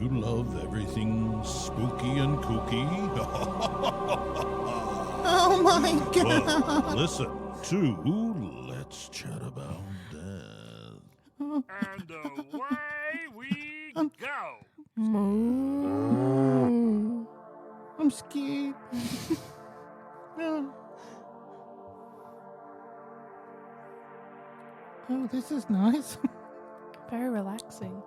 you love everything spooky and kooky? Oh my God. Well, listen to Let's Chat About Death. And away we go. Moo. I'm scared. No. Oh, this is nice. Very relaxing.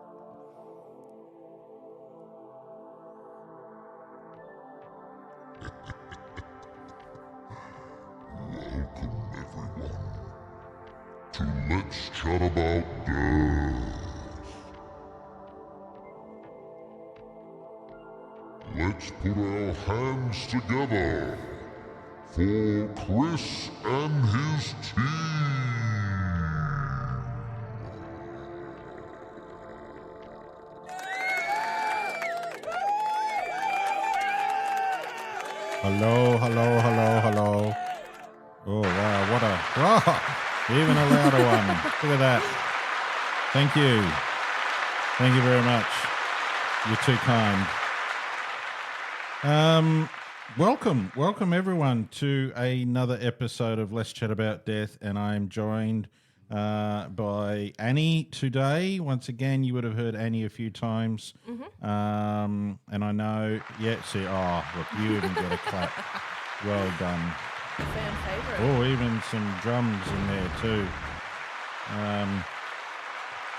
To Let's Chat About Death. Let's put our hands together for Chris and his team. Hello. Oh, wow, what a... even a louder one. Look at that. Thank you. Thank you very much. You're too kind. Welcome everyone to another episode of Let's Chat About Death, and I'm joined by Annie today. Once again, you would have heard Annie a few times. And I know, look, you even got a clap. Well done. Fan favourite. Oh, even some drums in there too.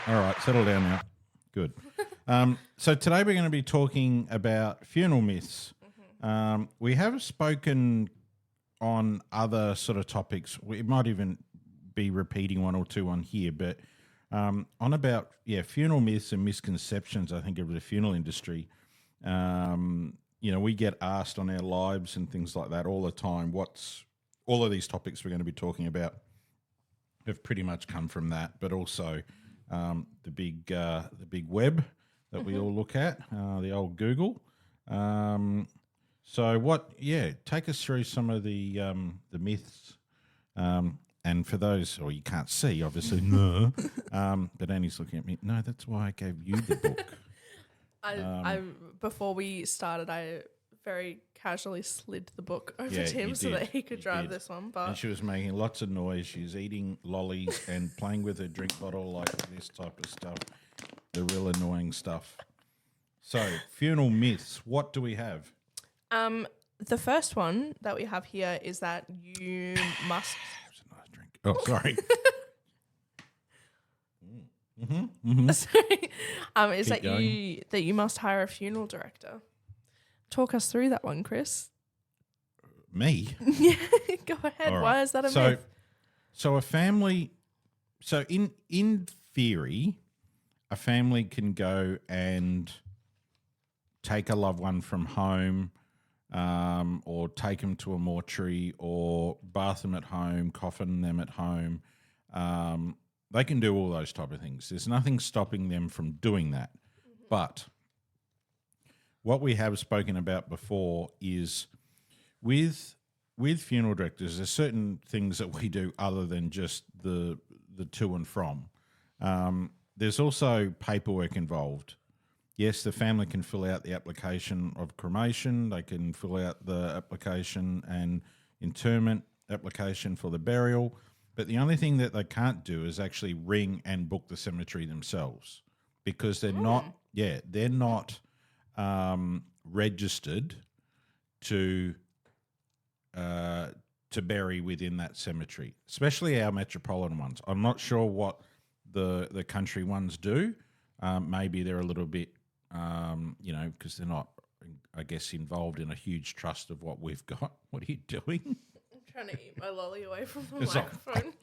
All right, settle down now. Good. So today we're going to be talking about funeral myths. We have spoken on other sort of topics. We might even be repeating one or two on here, but on about funeral myths and misconceptions, I think, of the funeral industry. We get asked on our lives and things like that all the time. All of these topics we're going to be talking about have pretty much come from that, but also the big web that we all look at, the old Google. Take us through some of the myths. And for those, or you can't see, obviously, no. But Annie's looking at me. No, that's why I gave you the book. I before we started, I very casually slid the book over to him so that he could drive this one. But and she was making lots of noise. She was eating lollies and playing with her drink bottle, like this type of stuff. The real annoying stuff. So, funeral myths. What do we have? the first one that we have here is that you must. It's a nice drink. Oh, sorry. Sorry. Is Keep that you must hire a funeral director? Talk us through that one, Chris. Me? Yeah, go ahead. All Why right. is that a myth? So a family. So in theory, a family can go and take a loved one from home, or take them to a mortuary, or bath them at home, coffin them at home. They can do all those type of things. There's nothing stopping them from doing that. Mm-hmm. But what we have spoken about before is with funeral directors, there's certain things that we do other than just the to and from. There's also paperwork involved. Yes, the family can fill out the application of cremation. They can fill out the application and interment application for the burial. But the only thing that they can't do is actually ring and book the cemetery themselves, because they're not registered to bury within that cemetery, especially our metropolitan ones. I'm not sure what the country ones do. Maybe they're a little bit, because they're not, I guess, involved in a huge trust of what we've got. What are you doing? I'm trying to eat my lolly away from the It's microphone.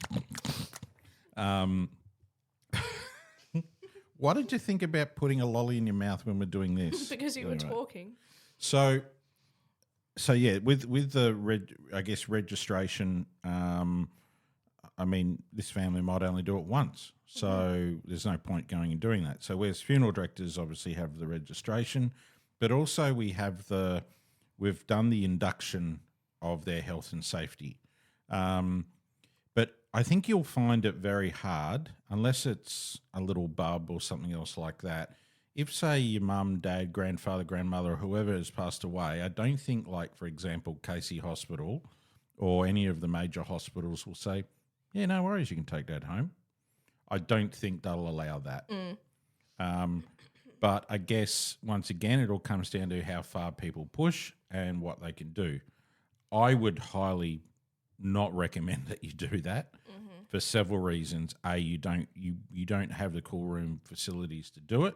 What did you think about putting a lolly in your mouth when we're doing this? Because you were talking. So yeah, with the registration. I mean, this family might only do it once, so there's no point going and doing that. So whereas funeral directors obviously have the registration, but also we've done the induction of their health and safety. But I think you'll find it very hard, unless it's a little bub or something else like that. if say your mum, dad, grandfather, grandmother, or whoever has passed away, I don't think, like, for example, Casey Hospital or any of the major hospitals will say, yeah, no worries, you can take dad home. I don't think they'll allow that. But I guess, once again, it all comes down to how far people push and what they can do. I would highly not recommend that you do that for several reasons. A, you don't have the cool room facilities to do it.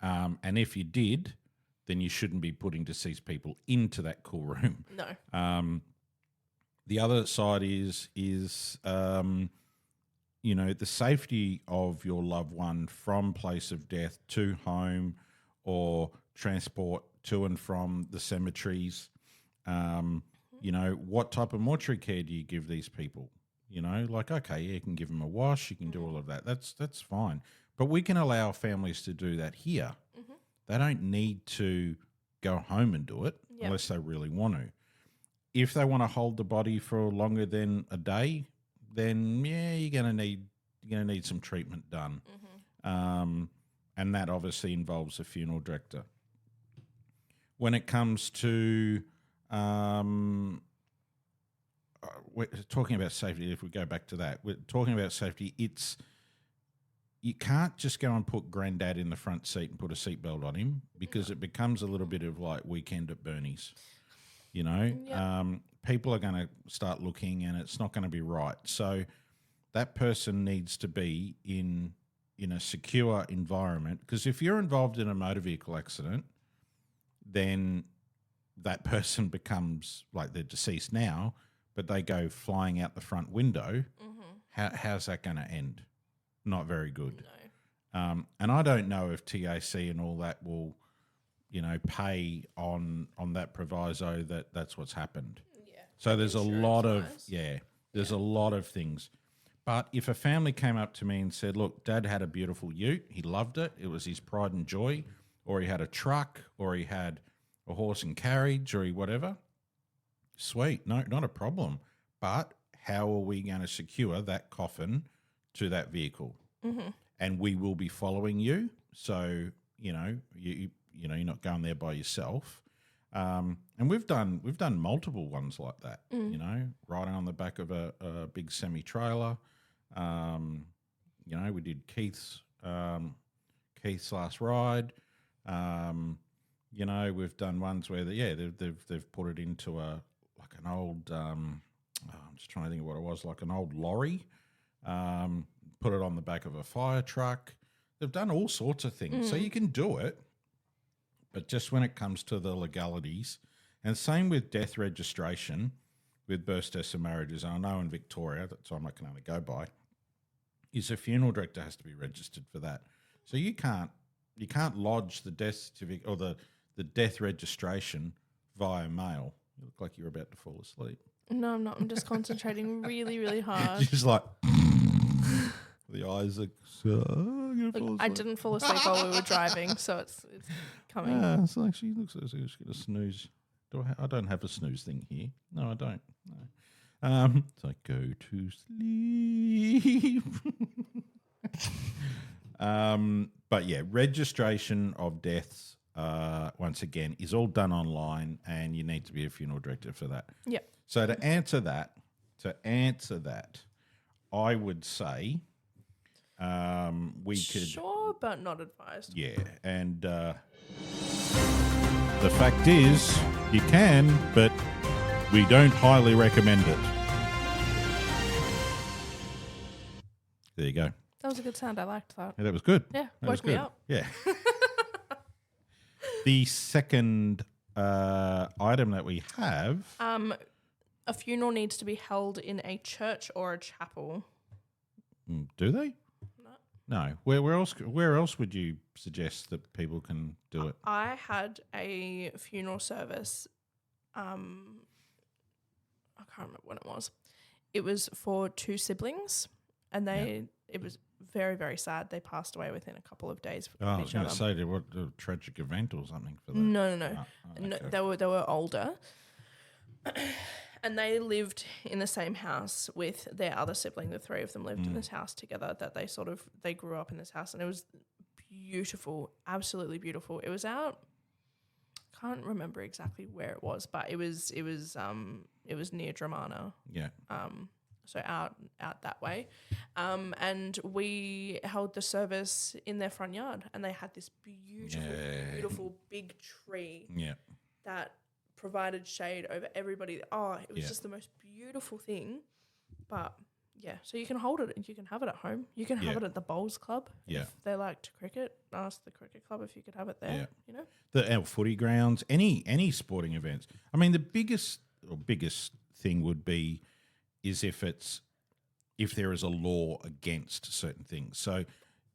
And if you did, then you shouldn't be putting deceased people into that cool room. No. The other side is the safety of your loved one from place of death to home or transport to and from the cemeteries. What type of mortuary care do you give these people? Okay, you can give them a wash, you can do all of that. That's fine. But we can allow families to do that here. They don't need to go home and do it unless they really want to. If they want to hold the body for longer than a day, then you're gonna need some treatment done, and that obviously involves a funeral director. When it comes to we're talking about safety, if we go back to that, we're talking about safety. You can't just go and put granddad in the front seat and put a seatbelt on him because it becomes a little bit of like Weekend at Bernie's. People are going to start looking and it's not going to be right. So that person needs to be in a secure environment, because if you're involved in a motor vehicle accident, then that person becomes like they're deceased now, but they go flying out the front window. How's that going to end? Not very good. No. And I don't know if TAC and all that will, pay on that proviso that that's what's happened. Yeah. So there's a lot of Insurance-wise. a lot of things. But if a family came up to me and said, "Look, Dad had a beautiful ute. He loved it. It was his pride and joy," or he had a truck, or he had a horse and carriage, or whatever. Sweet, no, not a problem. But how are we going to secure that coffin to that vehicle? And we will be following you, so you're not going there by yourself. And we've done multiple ones like that. Riding on the back of a big semi trailer. We did Keith's last ride. We've done ones where they've put it into an old. I'm just trying to think of what it was, like an old lorry. Put it on the back of a fire truck. They've done all sorts of things, so you can do it. But just when it comes to the legalities, and same with death registration, with births, deaths, and marriages. I know in Victoria, that's what I can only go by, is a funeral director has to be registered for that. So you can't lodge the death certificate or the death registration via mail. You look like you're about to fall asleep. No, I'm not. I'm just concentrating really, really hard. You're just like the eyes are. Look, I didn't fall asleep while we were driving, so it's coming. Yeah, it's like she looks like she's going to snooze. I don't have a snooze thing here. No, I don't. No. It's like, go to sleep. But yeah, registration of deaths, once again, is all done online, and you need to be a funeral director for that. Yeah. So to answer that, I would say we could. Sure, but not advised. Yeah, and the fact is, you can, but we don't highly recommend it. There you go. That was a good sound. I liked that. Yeah, that was good. Yeah, That was woke me good. up. Yeah. The second item that we have. A funeral needs to be held in a church or a chapel. Do they? No. No. Where else would you suggest that people can do it? I had a funeral service. I can't remember when it was. It was for two siblings, and it was very, very sad. They passed away within a couple of days I of was each going other. to say, what a tragic event or something for that. No. Okay. No, they were older. And they lived in the same house with their other sibling. The three of them lived in this house together. They grew up in this house, and it was beautiful, absolutely beautiful. It was out. Can't remember exactly where it was, but it was near Dramana. Yeah. So out that way, and we held the service in their front yard, and they had this beautiful big tree Yeah. that provided shade over everybody. Oh, it was just the most beautiful thing. But yeah, so you can hold it and you can have it at home. You can have it at the bowls club. Yeah. If they like to cricket, ask the cricket club if you could have it there. Yeah. You know, The footy grounds, any sporting events. I mean, the biggest thing would be is if there is a law against certain things. So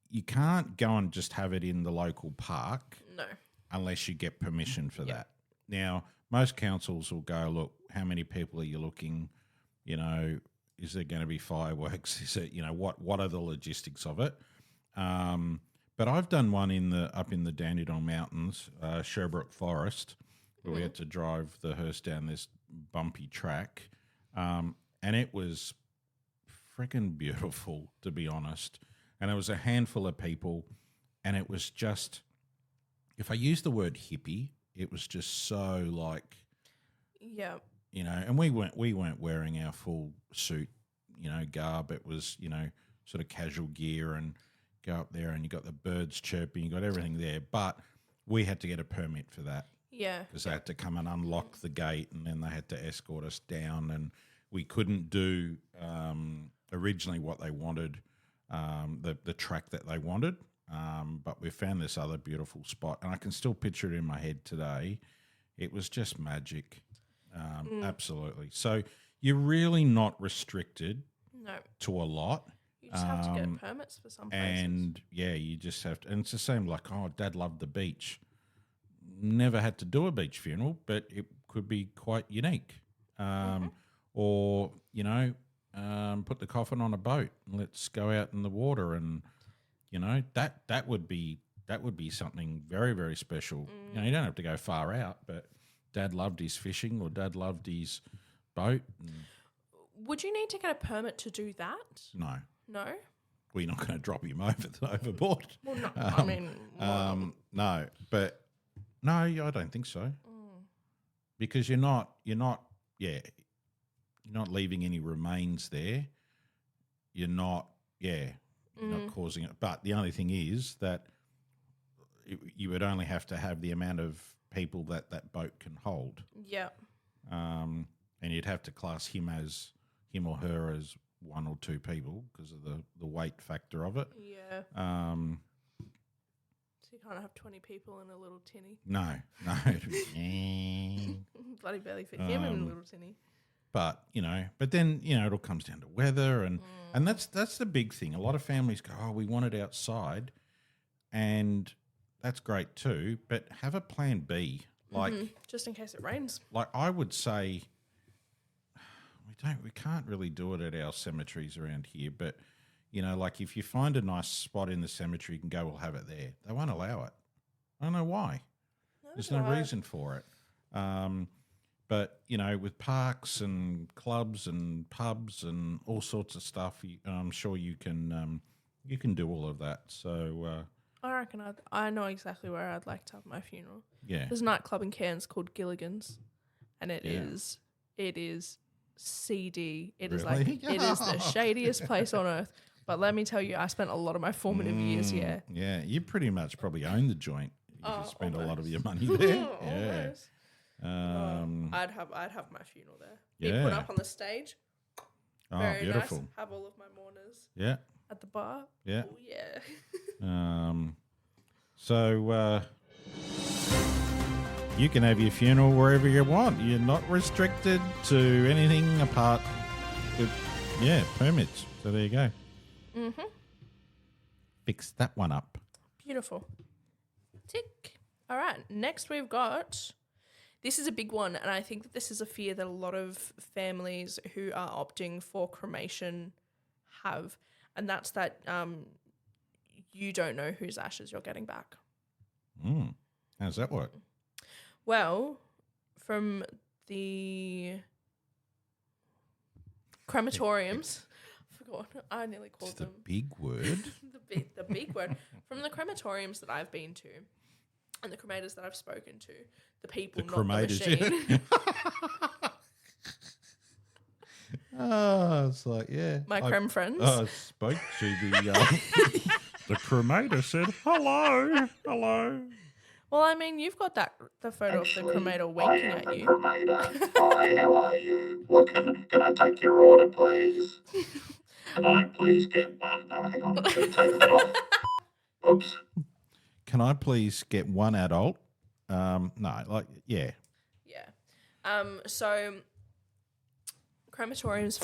you can't go and just have it in the local park no. unless you get permission for that. Now, most councils will go, look, how many people are you looking? You know, is there going to be fireworks? Is it, you know, what are the logistics of it? But I've done one up in the Dandenong Mountains, Sherbrooke Forest, where we had to drive the hearse down this bumpy track. And it was freaking beautiful, to be honest. And it was a handful of people, and it was just, if I use the word hippie, it was just so like, Yeah. you know. And we weren't wearing our full suit, you know, garb. It was, you know, sort of casual gear, and go up there, and you got the birds chirping, you got everything there. But we had to get a permit for that. Yeah. Because they had to come and unlock the gate, and then they had to escort us down, and we couldn't do originally what they wanted, the track that they wanted, but we found this other beautiful spot, and I can still picture it in my head today. It was just magic, absolutely. So you're really not restricted to a lot. You just have to get permits for some places. And, yeah, you just have to – and it's the same like, oh, Dad loved the beach. Never had to do a beach funeral, but it could be quite unique. Or, you know, put the coffin on a boat and let's go out in the water, and, you know, that would be something very, very special. You know, you don't have to go far out, but Dad loved his fishing, or Dad loved his boat. Would you need to get a permit to do that? No. No? Well, you're not going to drop him overboard. Well, no. I mean, no, but no, I don't think so. Because you're not leaving any remains there. You're not causing it. But the only thing is that you would only have to have the amount of people that boat can hold. Yeah. And you'd have to class him or her as one or two people because of the weight factor of it. Yeah. So you can't have 20 people in a little tinny. No. Bloody barely fit him in a little tinny. But, you know, then, you know, it all comes down to weather, and that's the big thing. A lot of families go, oh, we want it outside, and that's great too, but have a plan B. Like just in case it rains. Like I would say we can't really do it at our cemeteries around here, but, you know, like if you find a nice spot in the cemetery, you can go, we'll have it there. They won't allow it. I don't know why. There's no reason for it. But, you know, with parks and clubs and pubs and all sorts of stuff, I'm sure you can do all of that. So I reckon I know exactly where I'd like to have my funeral. Yeah. There's a nightclub in Cairns called Gilligan's, and it is seedy. It is Really? like it is the shadiest place on earth. But let me tell you, I spent a lot of my formative years here. Yeah, you pretty much probably own the joint. You spend a lot of your money there. Yeah. Almost. I'd have my funeral there. Yeah. Be put up on the stage. Oh, Very beautiful. nice. Have all of my mourners Yeah. at the bar. Yeah. Oh, yeah. So you can have your funeral wherever you want. You're not restricted to anything apart with, permits. So there you go. Mm-hmm. Fix that one up. Beautiful. Tick. All right. Next we've got, this is a big one, and I think that this is a fear that a lot of families who are opting for cremation have, and that's that you don't know whose ashes you're getting back. How's that work? Well, from the crematoriums, I God, I nearly It's called the them big word. the big word. From the crematoriums that I've been to and the cremators that I've spoken to, the people, The not the cremators, machine. Oh, it's like, yeah. My creme friends. I spoke to the cremator said, hello, hello. Well, I mean, you've got the photo of the cremator winking at you. Cremator. Hi, how are you? Can I take your order, please? Can I please get one? No, hang on. Should have taken that off. Oops. Can I please get one adult? No, like, yeah. Yeah. So crematoriums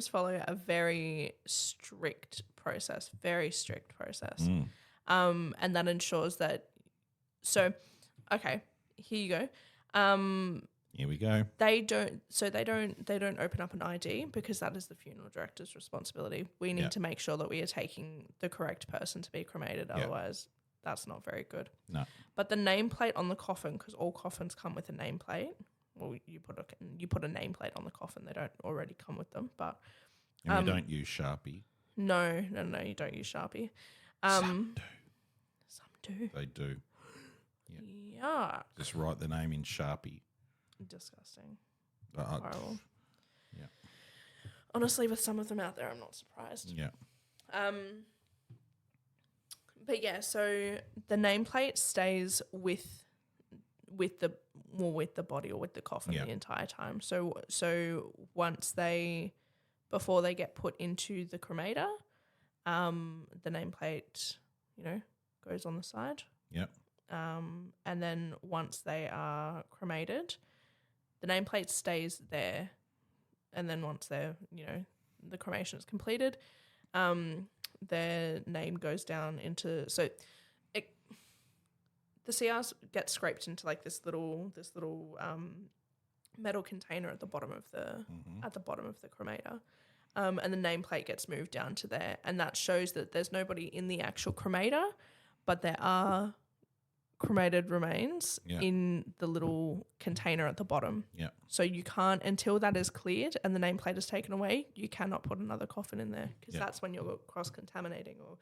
follow a very strict process. And that ensures that. So, okay, here you go. Here we go. They don't open up an ID because that is the funeral director's responsibility. We need Yeah. to make sure that we are taking the correct person to be cremated. Otherwise, that's not very good. No. But the nameplate on the coffin, because all coffins come with a nameplate. Well, you put a nameplate on the coffin. They don't already come with them, but And we don't use Sharpie. no, you don't use Sharpie. Some do. Some do. They do. Yeah. Just write the name in Sharpie. Disgusting. Uh, Horrible. Yeah. Honestly, with some of them out there, I'm not surprised. Yeah. But yeah, so the nameplate stays with the body or with the coffin Yeah. the entire time. So before they get put into the cremator, the nameplate, goes on the side. Yeah. And then once they are cremated, the nameplate stays there. And then once they're, the cremation is completed, their name goes down into the CRs get scraped into like this little metal container at the bottom of the cremator, and the nameplate gets moved down to there, and that shows that there's nobody in the actual cremator, but there are cremated remains in the little container at the bottom. Yeah. So you can't, until that is cleared and the nameplate is taken away, you cannot put another coffin in there because that's when you're cross-contaminating or,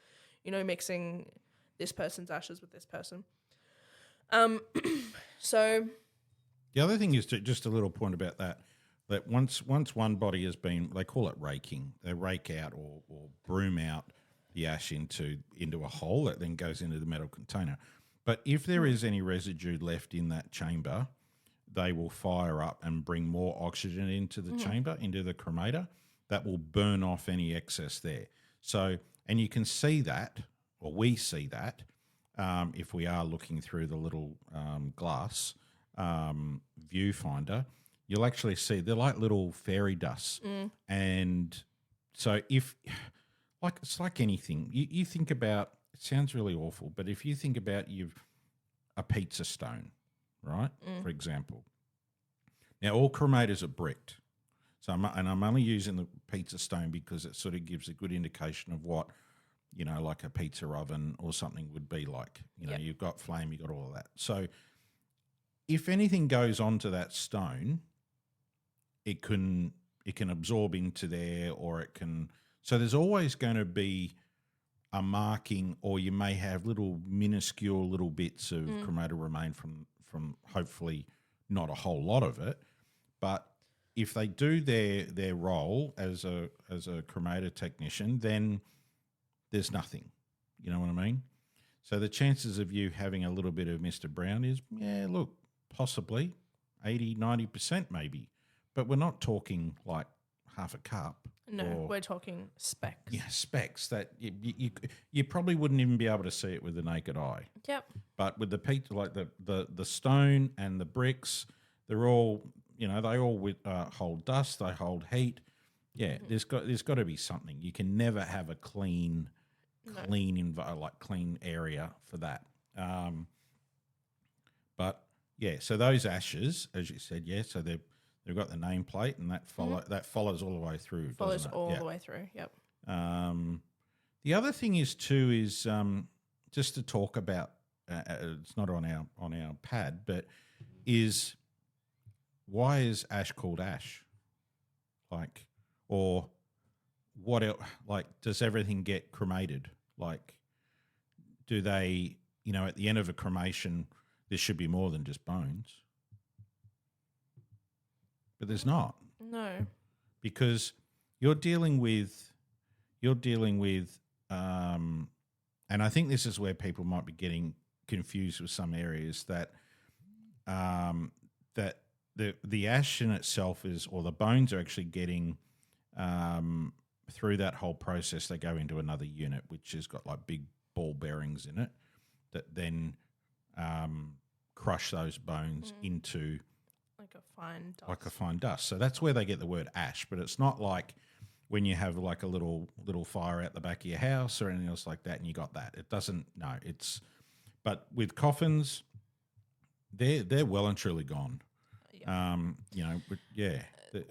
mixing this person's ashes with this person. So the other thing is just a little point about that once one body has been, they call it raking. They rake out or broom out the ash into a hole that then goes into the metal container. But if there is any residue left in that chamber, they will fire up and bring more oxygen into the chamber, into the cremator. That will burn off any excess there. So, and you can see that, or we see that, if we are looking through the little glass viewfinder, you'll actually see they're like little fairy dusts. And so it's like anything. You think about, it sounds really awful, but if you think about a pizza stone, right, for example. Now, all cremators are bricked. So I'm only using the pizza stone because it sort of gives a good indication of what, like a pizza oven or something would be like. You've got flame, you've got all of that. So if anything goes onto that stone, it can absorb into there, or it can. So there's always going to be a marking, or you may have minuscule little bits of cremator remain from hopefully not a whole lot of it, but if they do their role as a cremator technician, then there's nothing. You know what I mean? So the chances of you having a little bit of Mr. Brown is, possibly 80, 90% maybe. But we're not talking like half a cup. no, we're talking specks. Yeah, specks that you probably wouldn't even be able to see it with the naked eye. Yep. But with the pizza, like the stone and the bricks, they're all, they all hold dust, they hold heat. Yeah, there's got to be something. You can never have a clean area for that. But yeah, so those ashes, as you said, so they've got the nameplate, and that follows all the way through. Follows doesn't it? all the way through. Yep. The other thing is just to talk about. It's not on our pad, but is why is ash called ash? Like, or what else? Like, does everything get cremated? Like, do they, at the end of a cremation, there should be more than just bones. But there's not, No. because you're dealing with, and I think this is where people might be getting confused with some areas, that that the ash in itself is, or the bones are actually getting through that whole process. They go into another unit which has got like big ball bearings in it that then crush those bones into Like a fine dust. So that's where they get the word ash. But it's not like when you have like a little fire out the back of your house or anything else like that, and you got that. It doesn't. No, it's. But with coffins, they're well and truly gone. But yeah.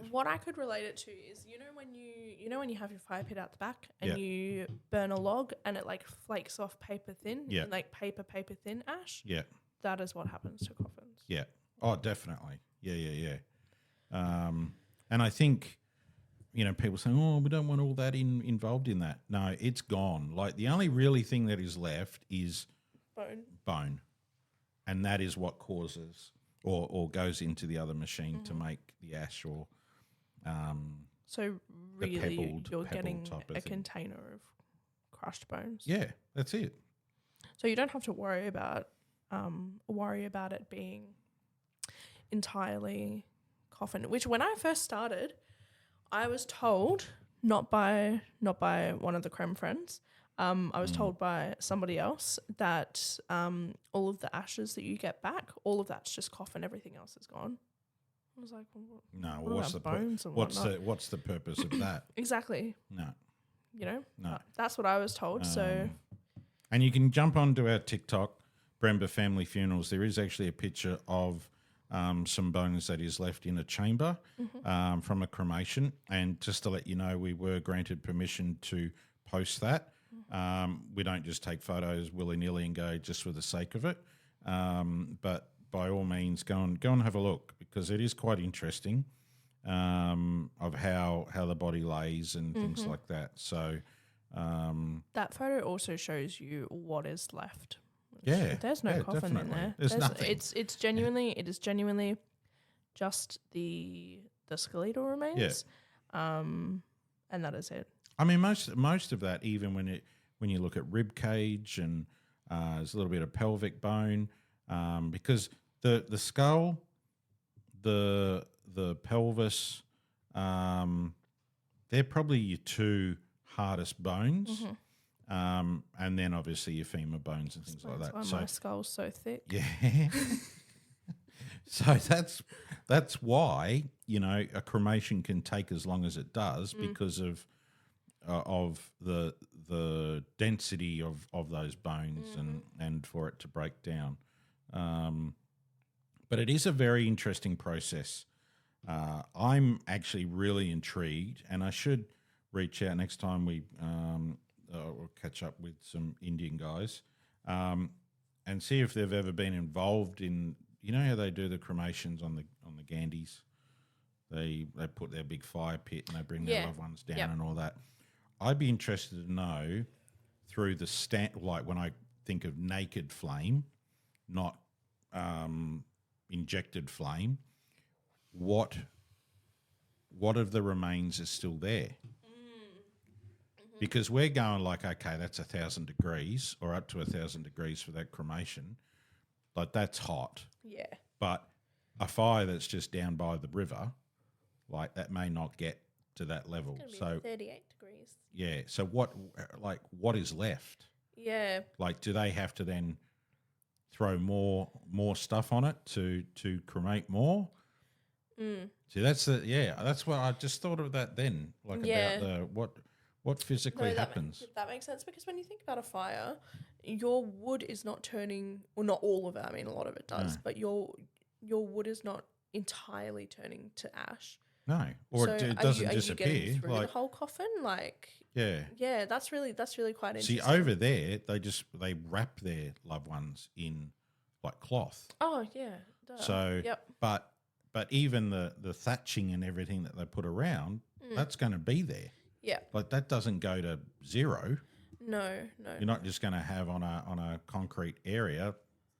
What I could relate it to is, when you have your fire pit out the back and you burn a log and it like flakes off paper thin, and like paper thin ash. Yeah. That is what happens to coffins. Yeah. Oh, definitely. Yeah. And I think, people say, oh, we don't want all that involved in that. No, it's gone. Like the only really thing that is left is bone. And that is what causes or goes into the other machine to make the ash or so really pebbled you're getting type of a thing. container of crushed bones. Yeah, that's it. So you don't have to worry about it being entirely coffin. Which when I first started, I was told not by one of the creme friends. I was told by somebody else that all of the ashes that you get back, all of that's just coffin. Everything else is gone. I was like, well, No, what what's about the bones and what's the purpose of that? exactly? No. No. That's what I was told. So And you can jump onto our TikTok, Bremba Family Funerals. There is actually a picture of some bones that is left in a chamber from a cremation. And just to let you know, we were granted permission to post that. We don't just take photos willy-nilly and go just for the sake of it. But by all means, go and have a look, because it is quite interesting of how the body lays and things like that. So that photo also shows you what is left. yeah, There's no coffin definitely. in there. There's nothing. It's genuinely just the skeletal remains. And that is it. I mean, most of that, even when you look at rib cage and there's a little bit of pelvic bone, because the skull, the pelvis, they're probably your two hardest bones, and then obviously your femur bones and things like that. That's why my skull's so thick. Yeah. So that's why a cremation can take as long as it does, because of the density of those bones and for it to break down. But it is a very interesting process. I'm actually really intrigued, and I should reach out next time we'll catch up with some Indian guys and see if they've ever been involved in, how they do the cremations on the Gandhis. They put their big fire pit and they bring their loved ones down and all that. I'd be interested to know through the like when I think of naked flame, not injected flame, what of the remains is still there? Because we're going like, okay, that's 1,000 degrees or up to 1,000 degrees for that cremation. Like that's hot. Yeah. But a fire that's just down by the river, like that may not get to that level. It's gonna be 38 degrees. Yeah. So what is left? Yeah. Like, do they have to then throw more stuff on it to cremate more? See, that's what I just thought of that then. Like about what physically happens. That makes sense, because when you think about a fire, your wood is not turning, well, not all of it. I mean, a lot of it does, but your wood is not entirely turning to ash. No, or it doesn't disappear. Are you getting through like the whole coffin? Like, yeah, that's really quite interesting. See, over there, they wrap their loved ones in like cloth. Oh yeah. Duh. So, but even the thatching and everything that they put around, That's going to be there. Yeah. Like that doesn't go to zero. No. You're not just going to have on a concrete area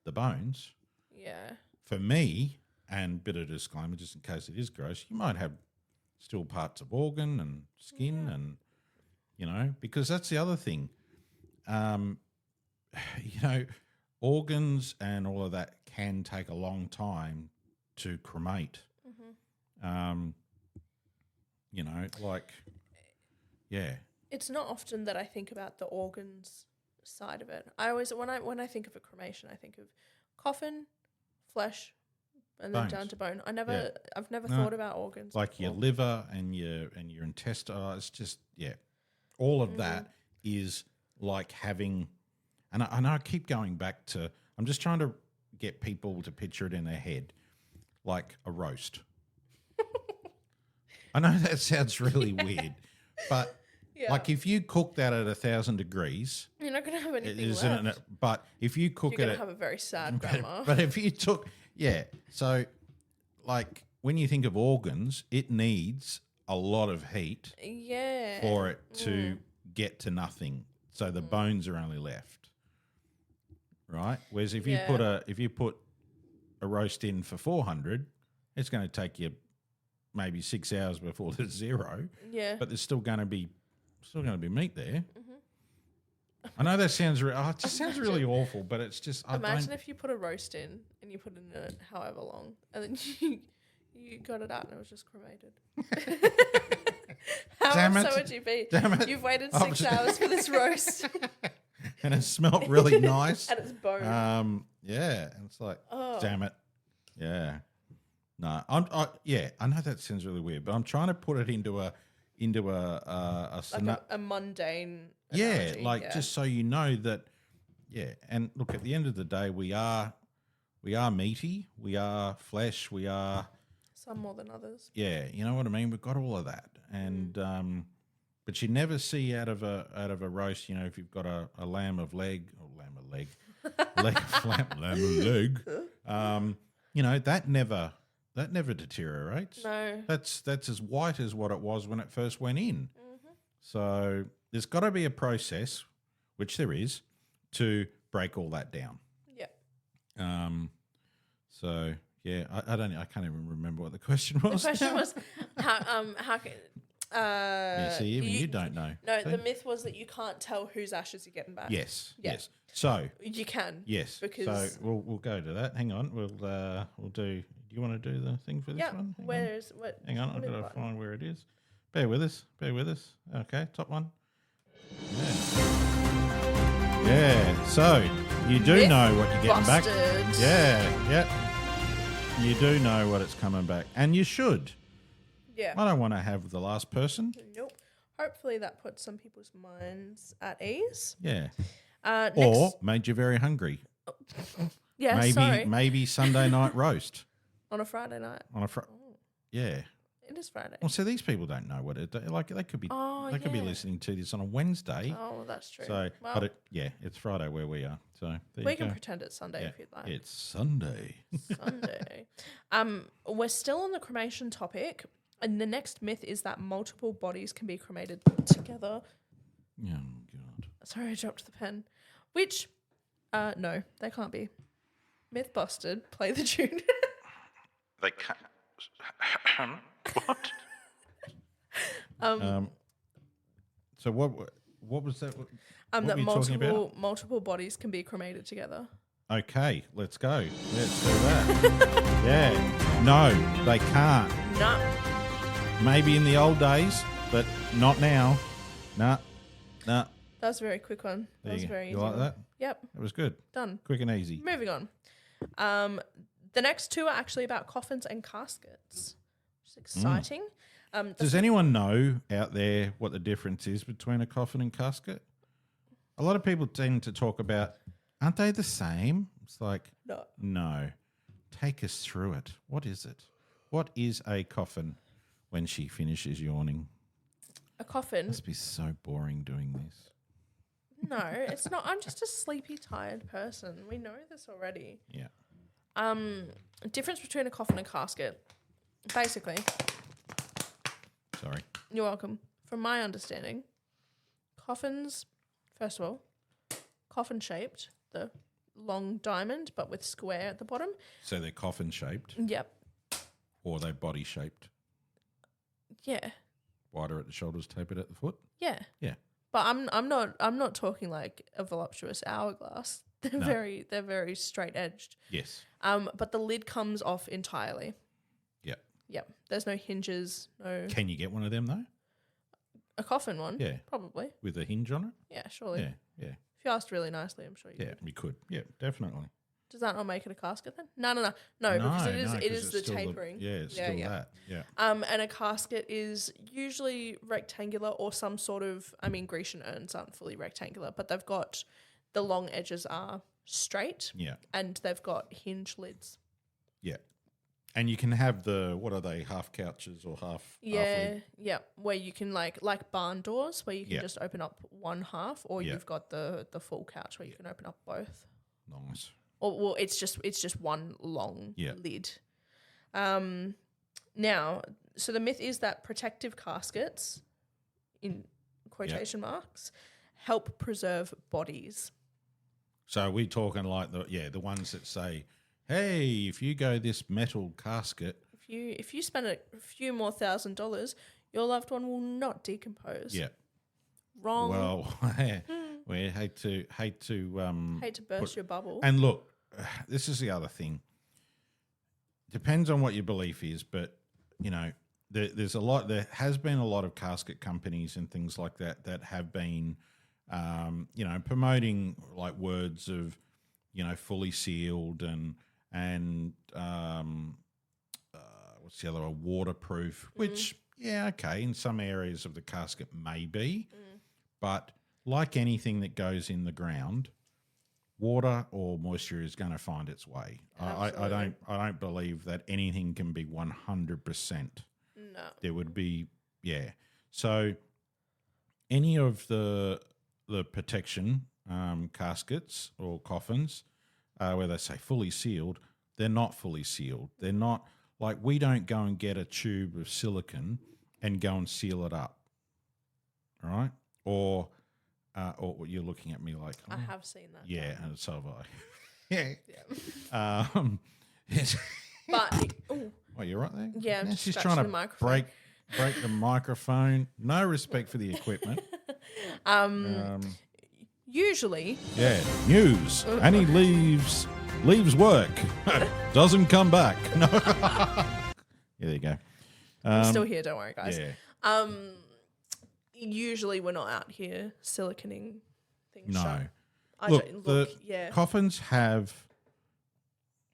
the bones. Yeah. For me, and bit of disclaimer, just in case it is gross, you might have still parts of organ and skin, and because that's the other thing. Organs and all of that can take a long time to cremate. It's not often that I think about the organs side of it. I always when I think of a cremation, I think of coffin, flesh, and then Bones. down to bone. I've never No. thought about organs. Like your before. liver and your intestine. It's just all of that is like having, and I keep going back to. I'm just trying to get people to picture it in their head, like a roast. I know that sounds really weird, but like if you cook that at 1,000 degrees, You're not going to have anything isn't left. it? But if you cook You're it going at to have a very sad grandma. But if you took, so like when you think of organs, it needs a lot of heat Yeah. for it to get to nothing. So the bones are only left, right? Whereas if you put a roast in for 400, it's going to take you maybe 6 hours before there's zero. Yeah. But there's still going to be meat there. I know that sounds it just sounds really awful, but it's just Imagine if you put a roast in and you put it in it however long, and then you got it out and it was just cremated. How Damn upset it. would you be? Damn it. You've waited I'm 6 hours for this roast and it smelled really nice. and it's bone. And it's like, damn it, no, I know that sounds really weird, but I'm trying to put it into a like a mundane. analogy, just so you know that, and look, at the end of the day, we are meaty, we are flesh, we are. Some more than others. Yeah, you know what I mean. We've got all of that, and but you never see out of a roast. If you've got a lamb of leg, that never deteriorates. No. That's as white as what it was when it first went in. So there's got to be a process, which there is, to break all that down. Yeah. So. Yeah, I can't even remember what the question was. The question was how can see, even you don't know. No, See? the myth was that you can't tell whose ashes you're getting back. Yes. Yeah. Yes. So You can. yes. Because so we'll go to that. Hang on. We'll do. Do you want to do the thing for this one? Hang on. I've got to find where it is. Bear with us. Okay, top one. Yeah. So you do Myth know what you're getting back. busted. Yeah. You do know what it's coming back, and you should. Yeah. I don't want to have the last person. Nope. Hopefully that puts some people's minds at ease. Yeah. Next, Or made you very hungry. yeah, Maybe sorry. maybe Sunday night roast On a Friday night. on a Yeah. It is Friday. Well, so these people don't know what it like. They could be be yeah. listening to this on a Wednesday. Oh, that's true. So, well, but it's Friday where we are. So there we you can go. pretend it's Sunday if you'd like. It's Sunday. Sunday. We're still on the cremation topic, and the next myth is that multiple bodies can be cremated together. Oh God. Sorry, I dropped the pen. Which, no, they can't be. Myth busted. Play the tune. They can't. What? So what was that? What That were you talking about? multiple bodies can be cremated together. Okay, let's go. Let's do that. Yeah. No, they can't. No. Maybe in the old days, but not now. Nah. That was a very quick one. That was You very easy. like one. that? Yep. That was good. Done. Quick and easy. Moving on. The next two are actually about coffins and caskets, which is exciting. Does anyone know out there what the difference is between a coffin and casket? A lot of people tend to talk about, aren't they the same? It's like, no. Take us through it. What is it? What is a coffin when she finishes yawning? A coffin? Must be so boring doing this. No, it's not. I'm just a sleepy, tired person. We know this already. Yeah. Difference between a coffin and casket. Basically. Sorry. You're welcome. From my understanding, coffins, first of all, coffin shaped, the long diamond, but with square at the bottom. So they're coffin shaped, Yep. or they're body shaped. Yeah. Wider at the shoulders, tapered at the foot. Yeah. Yeah. But I'm not talking like a voluptuous hourglass. They're very straight edged. Yes. But the lid comes off entirely. Yep. Yep. There's no hinges, no Can you get one of them though? a coffin one. Yeah. Probably. With a hinge on it? Yeah, surely. Yeah. Yeah. If you asked really nicely, I'm sure you Yeah. could. We could. Yeah, definitely. Does that not make it a casket then? No, because it 'cause is it's the still tapering. it's still that. Yeah. And a casket is usually rectangular or some sort of, I mean, Grecian urns aren't fully rectangular, but they've got, the long edges are straight Yeah. and they've got hinge lids. Yeah. And you can have what are they, half couches or half Yeah, yeah, where you can like barn doors where you can Yeah. just open up one half, or Yeah. you've got the full couch where you can open up both. Nice. Or well, it's just one long Yeah. lid. Now, so the myth is that protective caskets, in quotation marks, help preserve bodies. So are we talking like the ones that say, hey, if you go this metal casket. If you spend a few more $1,000s, your loved one will not decompose. Yeah. Wrong. Well, we hate to Hate to burst your bubble. And look, this is the other thing. Depends on what your belief is, but you know, there has been a lot of casket companies and things like that have been, promoting like words of, fully sealed and what's the other one? Waterproof, which okay, in some areas of the casket may be, but like anything that goes in the ground, water or moisture is going to find its way. I don't believe that anything can be 100%. No. There would be So any of the protection caskets or coffins where they say fully sealed, they're not fully sealed. They're not like we don't go and get a tube of silicone and go and seal it up, right? Or you're looking at me like I have seen that. yeah, done. and so have I. Yeah. Yes. But Oh, you're right there. Yeah, I'm just she's scratching trying to the microphone. break the microphone. No respect for the equipment. Usually, Yeah, news. And he leaves work, doesn't come back. No. Yeah, there you go. I'm still here. Don't worry, guys. Yeah. Usually we're not out here siliconing things No. shut. The coffins have,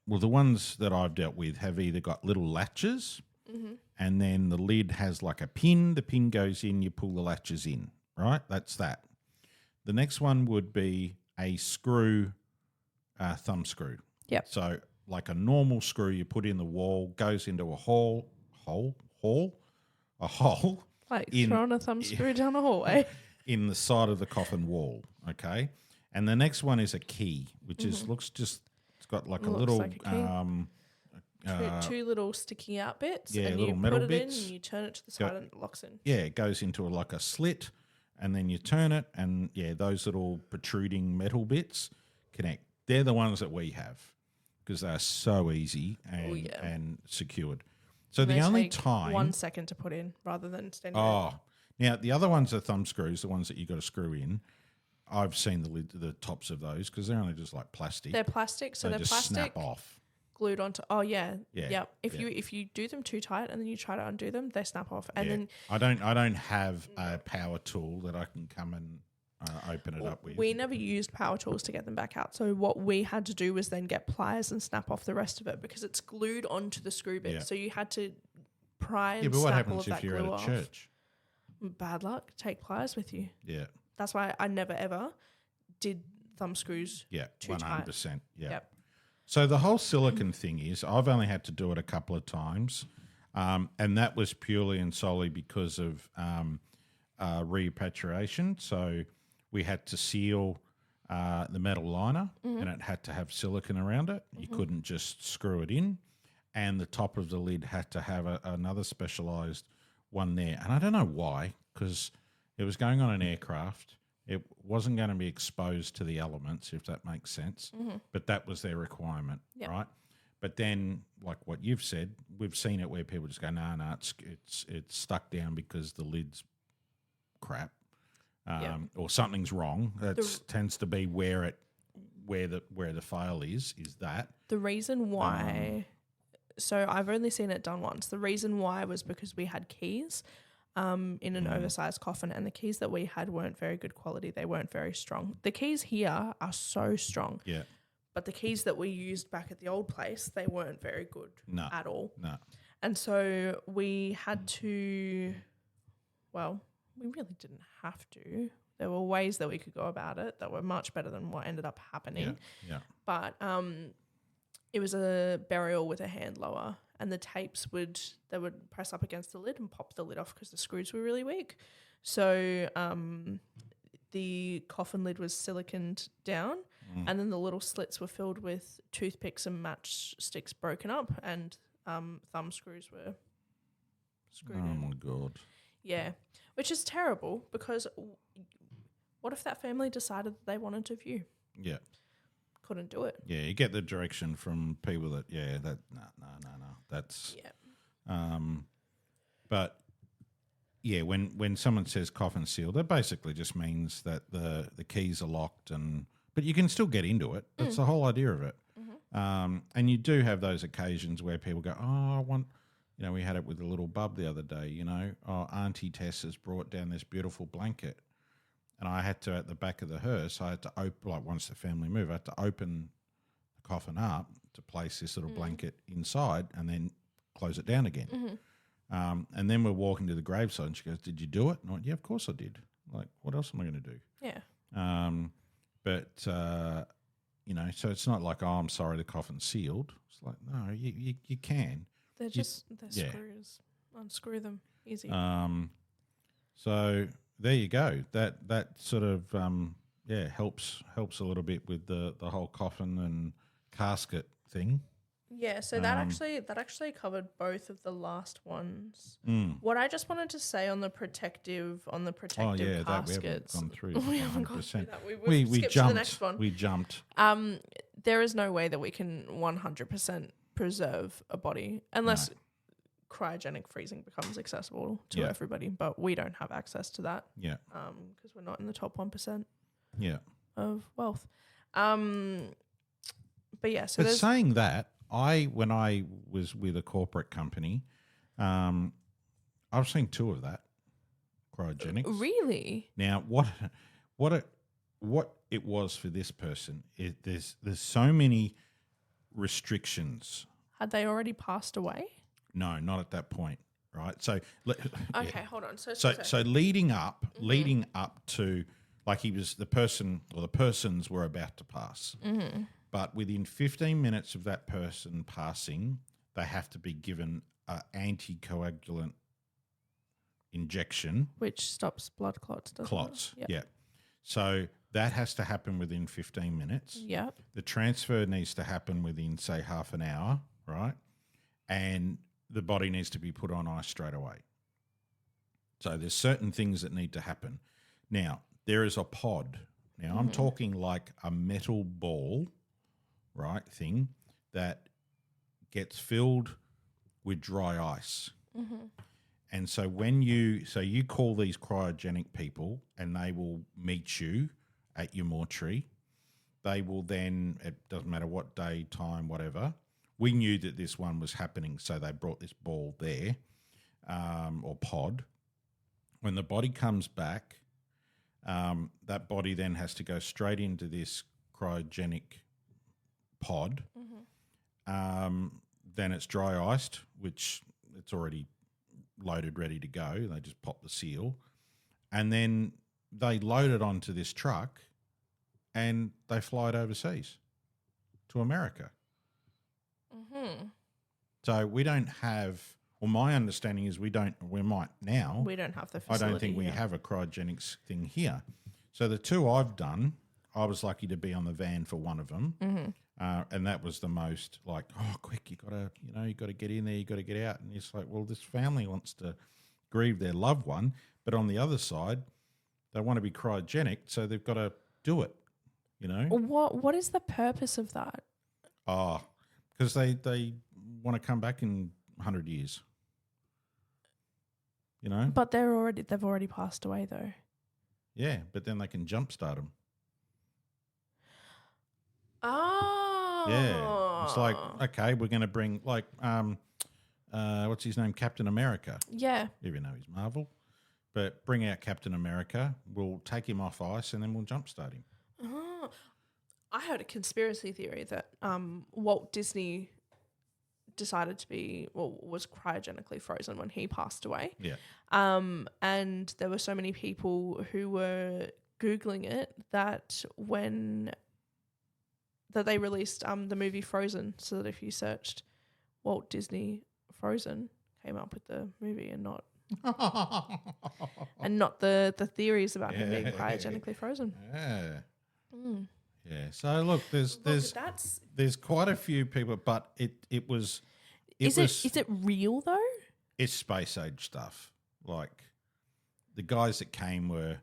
well, the ones that I've dealt with have either got little latches and then the lid has like a pin. The pin goes in, you pull the latches in, right? That's that. The next one would be a screw, thumb screw. Yep. So like a normal screw you put in the wall, goes into a hole, Like in- throwing a thumb screw down a hallway. in the side of the coffin wall, okay? And the next one is a key, which is it's got like a Looks little like a key. Two little sticking out bits, yeah, and little you metal put it bits. in, and you turn it to the side, and it locks in. yeah, it goes into like a slit, and then you turn it, and those little protruding metal bits connect. They're the ones that we have because they're so easy and secured. So And the they only take time 1 second to put in rather than standing. now the other ones are thumb screws, the ones that you got to screw in. I've seen the tops of those because they're only just like plastic. They're plastic, so they they're just plastic snap off. glued onto. Oh yeah, Yeah, If you do them too tight and then you try to undo them, they snap off. And then I don't have a power tool that I can come and open it up with. we never used power tools to get them back out. So what we had to do was then get pliers and snap off the rest of it because it's glued onto the screw bit. Yeah. So you had to pry and Yeah, but what snap all happens of if that you're at glue a off. church? Bad luck. Take pliers with you. Yeah, That's why I never ever did thumb screws. yeah, Too tight. 100%. Yeah. Yep. So the whole silicon thing is, I've only had to do it a couple of times, and that was purely and solely because of repatriation. So we had to seal the metal liner, and it had to have silicon around it. You couldn't just screw it in, and the top of the lid had to have another specialised one there, and I don't know why, because it was going on an aircraft. It wasn't going to be exposed to the elements, if that makes sense. But that was their requirement, Yep. right? But then, like what you've said, we've seen it where people just go, no, it's stuck down because the lid's crap, or something's wrong. That tends to be where the fail is that. The reason why, so I've only seen it done once. The reason why was because we had keys in an oversized coffin, and the keys that we had weren't very good quality. They weren't very strong. The keys here are so strong. Yeah. But the keys that we used back at the old place, they weren't very good at all. No. And so we had to, well, we really didn't have to. There were ways that we could go about it that were much better than what ended up happening. Yeah. But it was a burial with a hand lower, and the tapes would press up against the lid and pop the lid off because the screws were really weak. So the coffin lid was siliconed down, and then the little slits were filled with toothpicks and matchsticks broken up, and thumb screws were screwed in. Oh my God. Yeah, which is terrible, because what if that family decided that they wanted to view? Yeah. Couldn't do it. Yeah, you get the direction from people that, no. That's, but yeah, when someone says coffin sealed, that basically just means that the keys are locked, but you can still get into it. That's the whole idea of it. And you do have those occasions where people go, oh, I want, we had it with a little bub the other day, Auntie Tess has brought down this beautiful blanket. And I had to, at the back of the hearse, I had to open, like once the family moved, I had to open the coffin up to place this little blanket inside and then close it down again. And then we're walking to the graveside and she goes, did you do it? And I went, yeah, of course I did. Like, what else am I going to do? Yeah. But so it's not like, oh, I'm sorry, the coffin's sealed. It's like, no, you can. They're screws. Unscrew them easy. So there you go. That sort of helps a little bit with the whole coffin and casket thing. Yeah, so that actually covered both of the last ones. What I just wanted to say on the protective caskets. That we haven't gone through. We haven't gone through that. We skipped jumped. to the next one. We jumped. There is no way that we can 100% preserve a body unless cryogenic freezing becomes accessible to everybody, but we don't have access to that. Yeah. Because we're not in the top 1%. Yeah. Of wealth. But yeah, so but saying that, when I was with a corporate company, I've seen 2 of that cryogenics. Really? Now, what it was for this person, there's so many restrictions. Had they already passed away? No, not at that point, right? So okay, hold on. So leading up to, like, he was the person, or the persons were about to pass. But within 15 minutes of that person passing, they have to be given an anticoagulant injection. Which stops blood clots, doesn't Clots, it? yeah. So that has to happen within 15 minutes. Yep. The transfer needs to happen within, say, half an hour, right? And the body needs to be put on ice straight away. So there's certain things that need to happen. Now, there is a pod. Now, I'm talking like a metal ball, right, thing that gets filled with dry ice. And so you call these cryogenic people and they will meet you at your mortuary. They will then, it doesn't matter what day, time, whatever. We knew that this one was happening, so they brought this ball there, or pod. When the body comes back, that body then has to go straight into this cryogenic pod. Then it's dry iced, which it's already loaded, ready to go. They just pop the seal. And then they load it onto this truck and they fly it overseas to America. So we don't have, well, my understanding is we might now. We don't have the I facility. don't think we have a cryogenics thing here. So the 2 I've done, I was lucky to be on the van for one of them. And that was the most like, oh, quick, you got to get in there, you got to get out. And it's like, well, this family wants to grieve their loved one, but on the other side, they want to be cryogenic, so they've got to do it. You know? What is the purpose of that? Oh, because they want to come back in 100 years. You know? But they've already passed away though. Yeah, but then they can jumpstart them. Oh. Yeah. It's like, okay, we're going to bring like, what's his name? Captain America. Yeah. Even though he's Marvel. But bring out Captain America. We'll take him off ice and then we'll jumpstart him. Oh. I heard a conspiracy theory that Walt Disney decided to was cryogenically frozen when he passed away. Yeah. And there were so many people who were Googling it that they released the movie Frozen, so that if you searched Walt Disney Frozen, came up with the movie and not the theories about him being cryogenically frozen. Yeah. Mm. Yeah. So look, there's quite a few people, but it was Is it real though? It's space age stuff. Like the guys that came were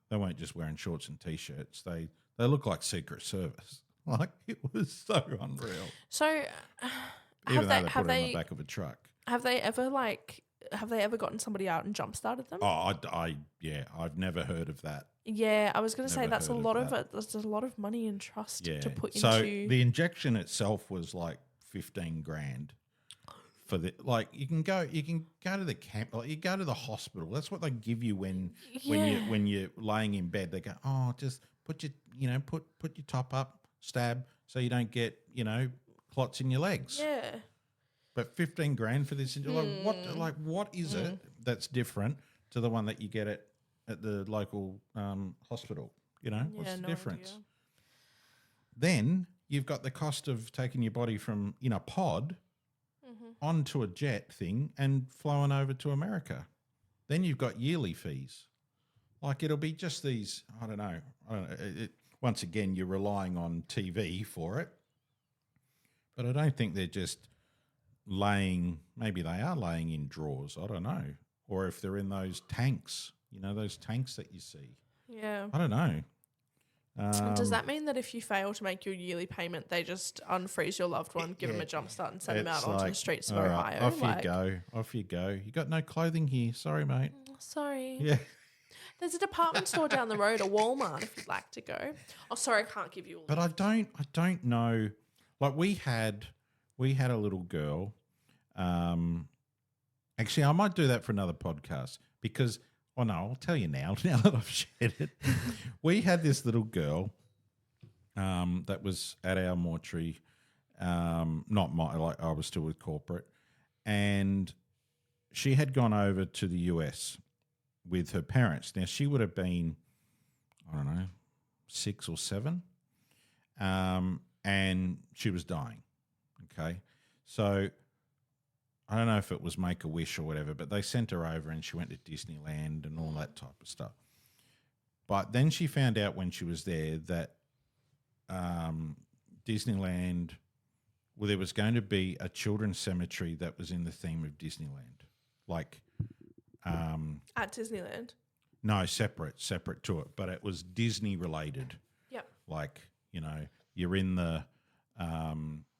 they weren't just wearing shorts and t-shirts. They look like Secret Service. Like it was so unreal. So Even though they put it on the back of a truck. Have they ever gotten somebody out and jump started them? Oh, I've never heard of that. Yeah, I was going to say Never that's a heard lot of of it. There's a lot of money and trust Yeah. to put so into. the injection itself was like $15,000 for the you can go to the camp, like you go to the hospital. That's what they give you when you're laying in bed. They go, oh, just put your put your top up, stab, so you don't get clots in your legs. Yeah. But $15,000 for this, what is it that's different to the one that you get at the local hospital? What's the difference? Idea. Then you've got the cost of taking your body from in a pod onto a jet thing and flowing over to America. Then you've got yearly fees. Like it'll be just these, I don't know. Once again, you're relying on TV for it. But I don't think they're just maybe they are laying in drawers, I don't know. Or if they're in those tanks, those tanks that you see. Yeah. I don't know. Does that mean that if you fail to make your yearly payment, they just unfreeze your loved one, give them a jump start and send them out onto the streets of Ohio? Off you go. You got no clothing here. Sorry, mate. Sorry. Yeah. There's a department store down the road, a Walmart, if you'd like to go. Oh, sorry, I can't give you all. But I don't know. Like we had a little girl. Actually, I might do that for another podcast because, I'll tell you now that I've shared it. We had this little girl that was at our mortuary, I was still with corporate, and she had gone over to the US with her parents. Now, she would have been, 6 or 7, and she was dying. Okay, so I don't know if it was Make-A-Wish or whatever, but they sent her over and she went to Disneyland and all that type of stuff. But then she found out when she was there that Disneyland, there was going to be a children's cemetery that was in the theme of Disneyland. Like... at Disneyland? No, separate to it, but it was Disney related. Yep. Like, you're in the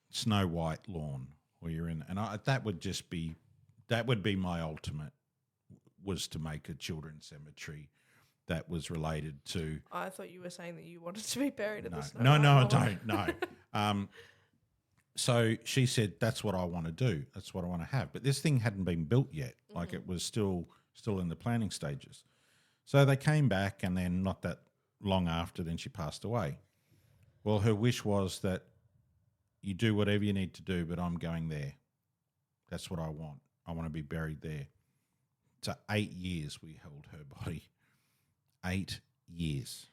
Snow White lawn, or you're in, and that would be my ultimate, was to make a children's cemetery that was related to. I thought you were saying that you wanted to be buried in the Snow No, White I don't. No. So she said, "That's what I want to do. That's what I want to have." But this thing hadn't been built yet; like it was still in the planning stages. So they came back, and then not that long after, then she passed away. Well, her wish was that you do whatever you need to do, but I'm going there. That's what I want. I want to be buried there. So 8 years we held her body. 8 years.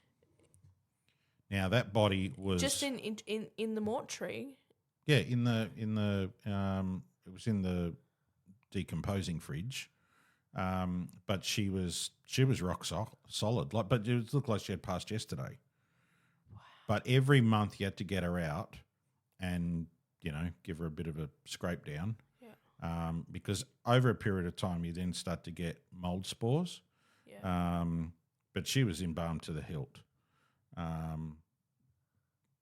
Now that body was just in the mortuary. Yeah, in the it was in the decomposing fridge. But she was rock solid. But it looked like she had passed yesterday. Wow. But every month you had to get her out and give her a bit of a scrape down. Yeah. because over a period of time you then start to get mold spores. Yeah. But she was embalmed to the hilt.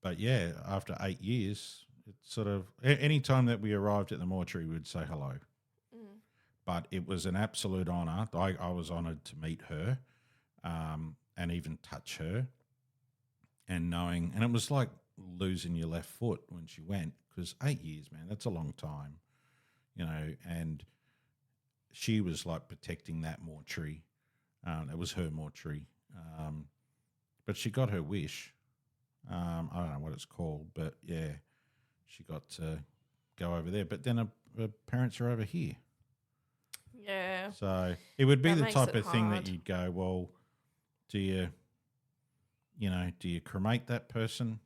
But yeah, after 8 years, it's sort of any time that we arrived at the mortuary, we'd say hello. But it was an absolute honour. I was honoured to meet her and even touch her, and knowing, and it was like losing your left foot when she went, because 8 years, man, that's a long time, you know, and she was like protecting that mortuary. It was her mortuary. But she got her wish. I don't know what it's called, but yeah, she got to go over there. But then her parents are over here. Yeah. So it would be That the makes type it of thing hard. that you'd go, well, do you cremate that person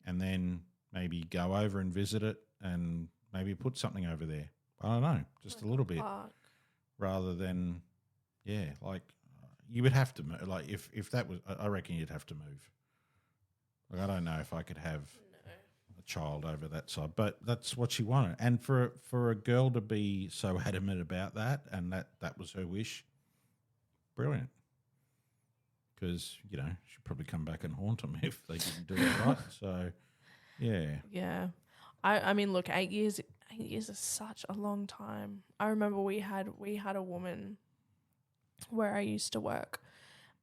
and then maybe go over and visit it and maybe put something over there? I don't know, just a little bit, Fuck. rather than, yeah, like you would have to move. Like if that was, I reckon you'd have to move. Like I don't know if I could have a child over that side, but that's what she wanted. And for a girl to be so adamant about that, and that was her wish, brilliant. Because, you know, she'd probably come back and haunt them if they didn't do it right. So, yeah. Yeah. I mean, look, 8 years. 8 years is such a long time. I remember we had a woman where I used to work,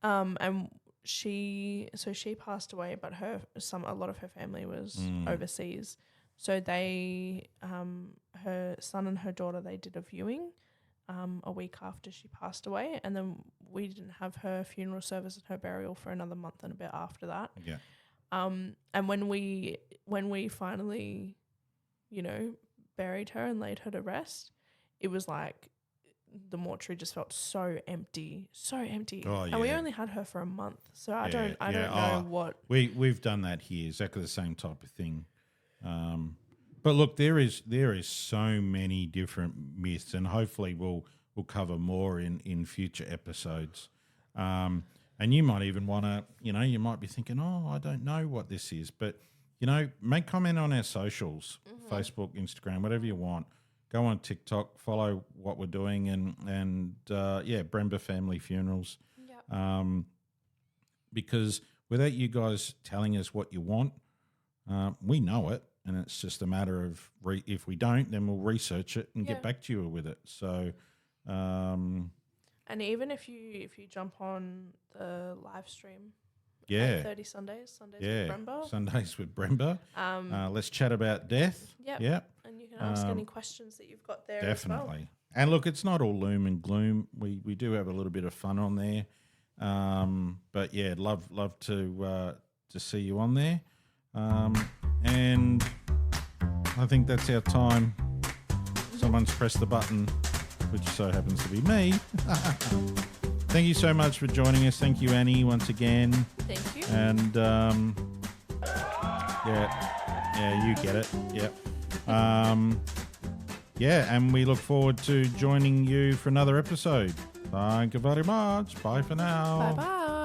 and she passed away, but a lot of her family was overseas. So they, her son and her daughter, they did a viewing a week after she passed away, and then we didn't have her funeral service and her burial for another month and a bit after that. Yeah. And when we finally, you know, buried her and laid her to rest, it was like the mortuary just felt so empty. Oh, And we yeah. only had her for a month, so I Yeah, don't yeah. know what. We've done that here, exactly the same type of thing. But look, there is so many different myths, and hopefully we'll cover more in future episodes. And you might even want to, you know, you might be thinking, oh, I don't know what this is, but you know, make comment on our socials, Facebook, Instagram, whatever you want. Go on TikTok, follow what we're doing, and Bremba Family Funerals. Yep. Because without you guys telling us what you want, we know it, and it's just a matter of if we don't, then we'll research it and get back to you with it. So, And even if you jump on the live stream, 30 Sundays with Bremba. Sundays with Bremba. Let's chat about death. Yep. And you can ask any questions that you've got there. Definitely. As well. And look, it's not all loom and gloom. We do have a little bit of fun on there. But yeah, love to see you on there. And I think that's our time. Someone's pressed the button, which so happens to be me. Thank you so much for joining us. Thank you, Annie, once again. Thank you. And you get it. Yep. And we look forward to joining you for another episode. Thank you very much. Bye for now. Bye-bye.